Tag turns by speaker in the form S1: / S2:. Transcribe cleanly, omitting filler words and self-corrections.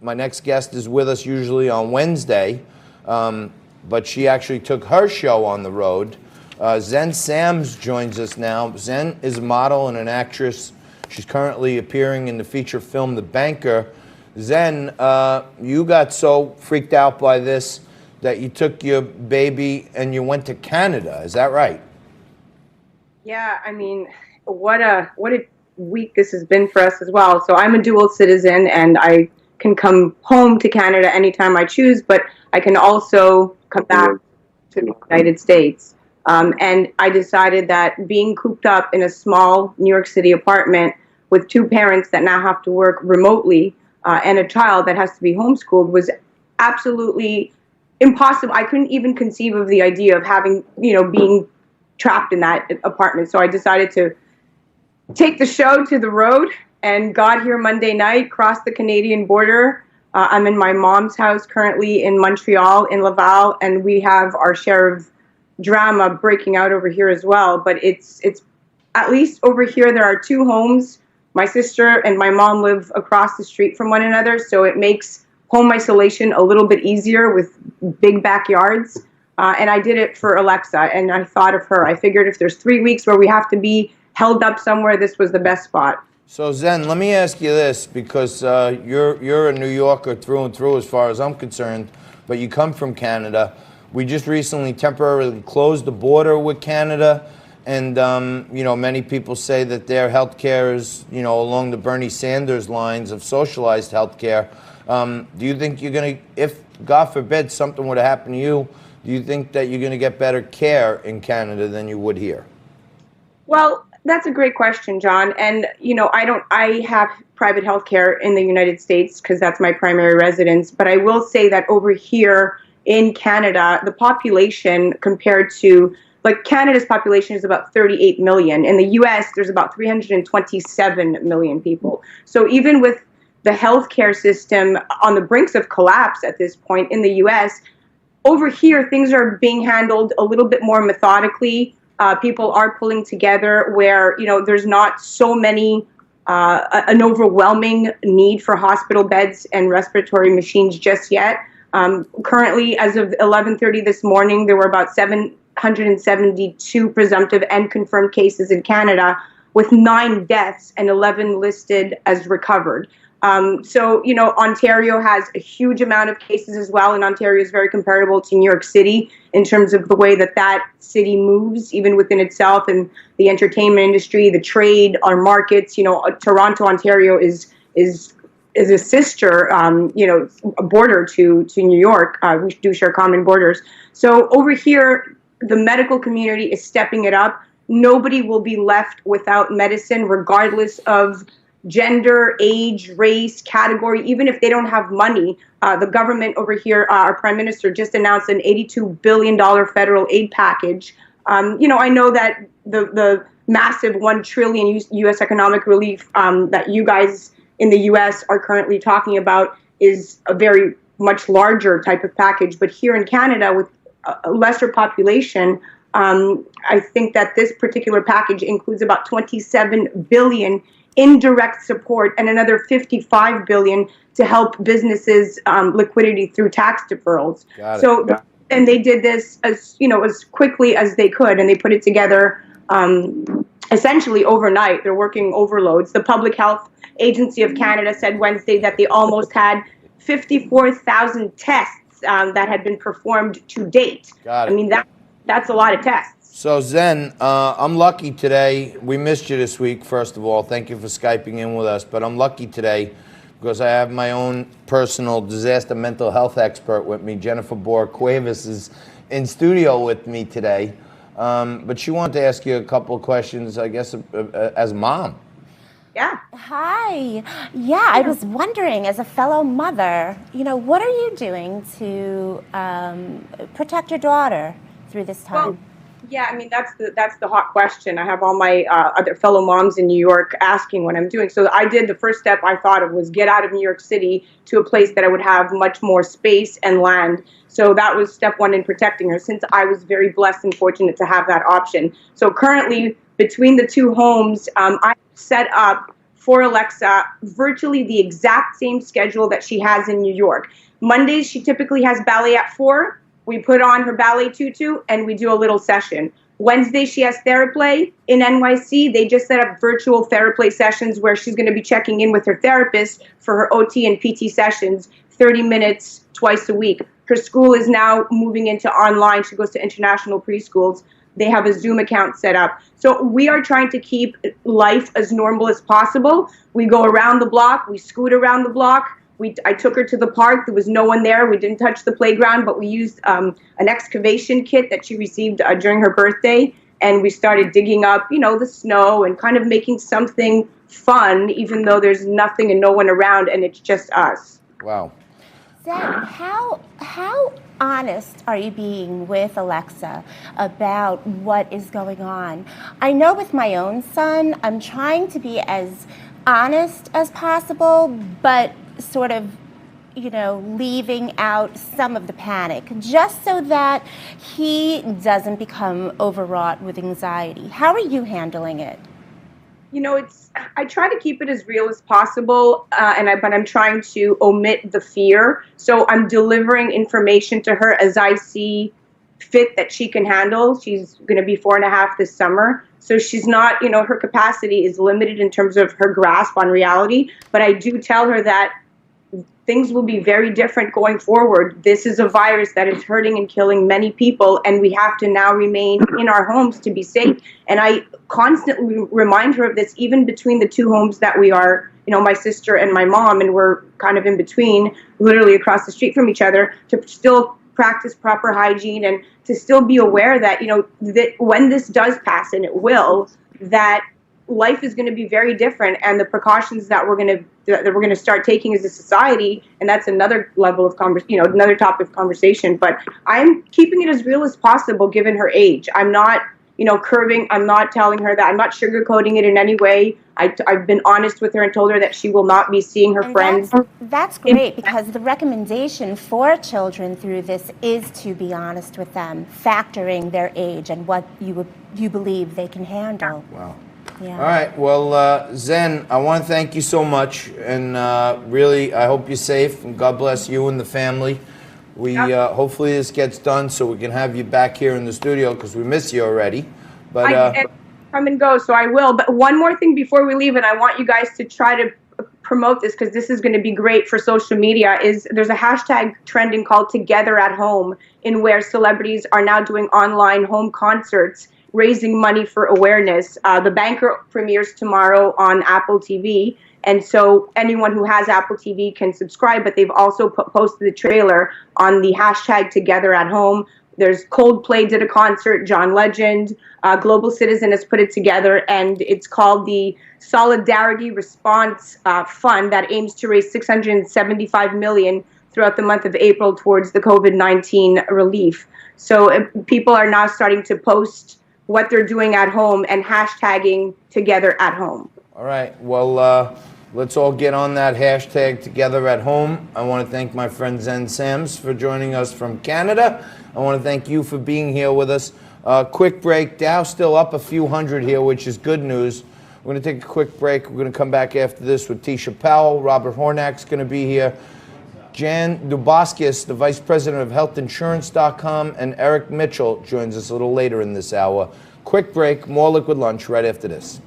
S1: My next guest is with us usually on Wednesday, but she actually took her show on the road. Zen Sams joins us now. Zen is a model and an actress. She's currently appearing in the feature film The Banker. Zen, you got so freaked out by this that you took your baby and you went to Canada. Is that right?
S2: Yeah, I mean, what a week this has been for us as well. So I'm a dual citizen, and I can come home to Canada anytime I choose, but I can also come back to the United States. And I decided that being cooped up in a small New York City apartment with two parents that now have to work remotely and a child that has to be homeschooled was absolutely impossible. I couldn't even conceive of the idea of having, being trapped in that apartment. So I decided to take the show to the road and got here Monday night, crossed the Canadian border. I'm in my mom's house currently in Montreal, in Laval, and we have our share of drama breaking out over here as well. But it's at least over here there are two homes. My sister and my mom live across the street from one another, so it makes home isolation a little bit easier with big backyards. And I did it for Alexa, and I thought of her. I figured if there's 3 weeks where we have to be held up somewhere, this was the best spot.
S1: So Zen, let me ask you this, because you're a New Yorker through and through as far as I'm concerned, but you come from Canada. We just recently temporarily closed the border with Canada. And, many people say that their health care is, along the Bernie Sanders lines of socialized health care. Do you think you're going to, if, God forbid, something were to happen to you, do you think that you're going to get better care in Canada than you would here?
S2: Well, that's a great question, John. And, I have private health care in the United States because that's my primary residence. But I will say that over here in Canada, the population compared to Canada's population is about 38 million. In the U.S., there's about 327 million people. So even with the healthcare system on the brinks of collapse at this point in the U.S., over here, things are being handled a little bit more methodically. People are pulling together where, there's not so many, an overwhelming need for hospital beds and respiratory machines just yet. Currently, as of 11:30 this morning, there were about 772 presumptive and confirmed cases in Canada, with 9 deaths and 11 listed as recovered. Ontario has a huge amount of cases as well, and Ontario is very comparable to New York City in terms of the way that city moves, even within itself, and the entertainment industry, the trade, our markets. Toronto, Ontario is a sister, a border to New York. We do share common borders. So over here, the medical community is stepping it up. Nobody will be left without medicine, regardless of gender, age, race, category, even if they don't have money. The government over here, our prime minister just announced an $82 billion federal aid package. I know that the massive $1 trillion U.S. economic relief that you guys in the U.S. are currently talking about is a very much larger type of package. But here in Canada, with a lesser population, I think that this particular package includes about 27 billion indirect support and another 55 billion to help businesses liquidity through tax deferrals. And they did this as quickly as they could, and they put it together essentially overnight. They're working overloads. The Public Health Agency of Canada said Wednesday that they almost had 54,000 tests that had been performed to date.
S1: Got it.
S2: I mean, that's a lot of tests.
S1: So Zen, I'm lucky today. We missed you this week, first of all. Thank you for Skyping in with us. But I'm lucky today because I have my own personal disaster mental health expert with me. Jennifer Boer-Cuevas is in studio with me today. But she wanted to ask you a couple of questions, I guess, as mom.
S2: Yeah.
S3: Hi. Yeah, I was wondering, as a fellow mother, what are you doing to protect your daughter through this time?
S2: Well, yeah, I mean, that's the hot question. I have all my other fellow moms in New York asking what I'm doing. So I did the first step I thought of was get out of New York City to a place that I would have much more space and land. So that was step one in protecting her, since I was very blessed and fortunate to have that option. So currently, between the two homes, I set up for Alexa virtually the exact same schedule that she has in New York. Mondays, she typically has ballet at 4. We put on her ballet tutu and we do a little session. Wednesday, she has TheraPlay in NYC. They just set up virtual TheraPlay sessions where she's going to be checking in with her therapist for her OT and PT sessions, 30 minutes twice a week. Her school is now moving into online. She goes to international preschools. They have a Zoom account set up. So we are trying to keep life as normal as possible. We go around the block. We scoot around the block. I took her to the park. There was no one there. We didn't touch the playground, but we used an excavation kit that she received during her birthday. And we started digging up, the snow and kind of making something fun, even though there's nothing and no one around and it's just us.
S1: Wow.
S3: Zen, how honest are you being with Alexa about what is going on? I know with my own son, I'm trying to be as honest as possible, but sort of, leaving out some of the panic, just so that he doesn't become overwrought with anxiety. How are you handling it?
S2: I try to keep it as real as possible, but I'm trying to omit the fear. So I'm delivering information to her as I see fit that she can handle. She's going to be 4.5 this summer. So she's not, her capacity is limited in terms of her grasp on reality. But I do tell her that things will be very different going forward. This is a virus that is hurting and killing many people, and we have to now remain in our homes to be safe. And I constantly remind her of this, even between the two homes that we are, my sister and my mom, and we're kind of in between, literally across the street from each other, to still practice proper hygiene and to still be aware that, that when this does pass, and it will, that life is going to be very different, and the precautions that we're going to start taking as a society, and that's another level of another topic of conversation. But I'm keeping it as real as possible given her age. I'm not, curving. I'm not telling her that. I'm not sugarcoating it in any way. I've been honest with her and told her that she will not be seeing her friends.
S3: That's great, because the recommendation for children through this is to be honest with them, factoring their age and what you believe they can handle.
S1: Wow.
S3: Yeah.
S1: All right. Well, Zen, I want to thank you so much, and really, I hope you're safe, and God bless you and the family. We hopefully this gets done so we can have you back here in the studio, because we miss you already. But
S2: I come and go, so I will. But one more thing before we leave, and I want you guys to try to promote this, because this is going to be great for social media, is there's a hashtag trending called Together at Home, in where celebrities are now doing online home concerts, raising money for awareness. The Banker premieres tomorrow on Apple TV, and so anyone who has Apple TV can subscribe, but they've also posted the trailer on the hashtag Together at Home. There's Coldplay did a concert, John Legend, Global Citizen has put it together, and it's called the Solidarity Response Fund that aims to raise $675 million throughout the month of April towards the COVID-19 relief. So people are now starting to post what they're doing at home and hashtagging Together at Home.
S1: all right. Well, let's all get on that hashtag Together at Home. I want to thank my friend Zen Sams for joining us from Canada. I want to thank you for being here with us. Quick break. Dow's still up a few hundred here, which is good news. We're going to take a quick break. We're going to come back after this with Tisha Powell. Robert Hornak's going to be here. Jan Dubaskis, the Vice President of HealthInsurance.com, and Eric Mitchell joins us a little later in this hour. Quick break, more Liquid Lunch right after this.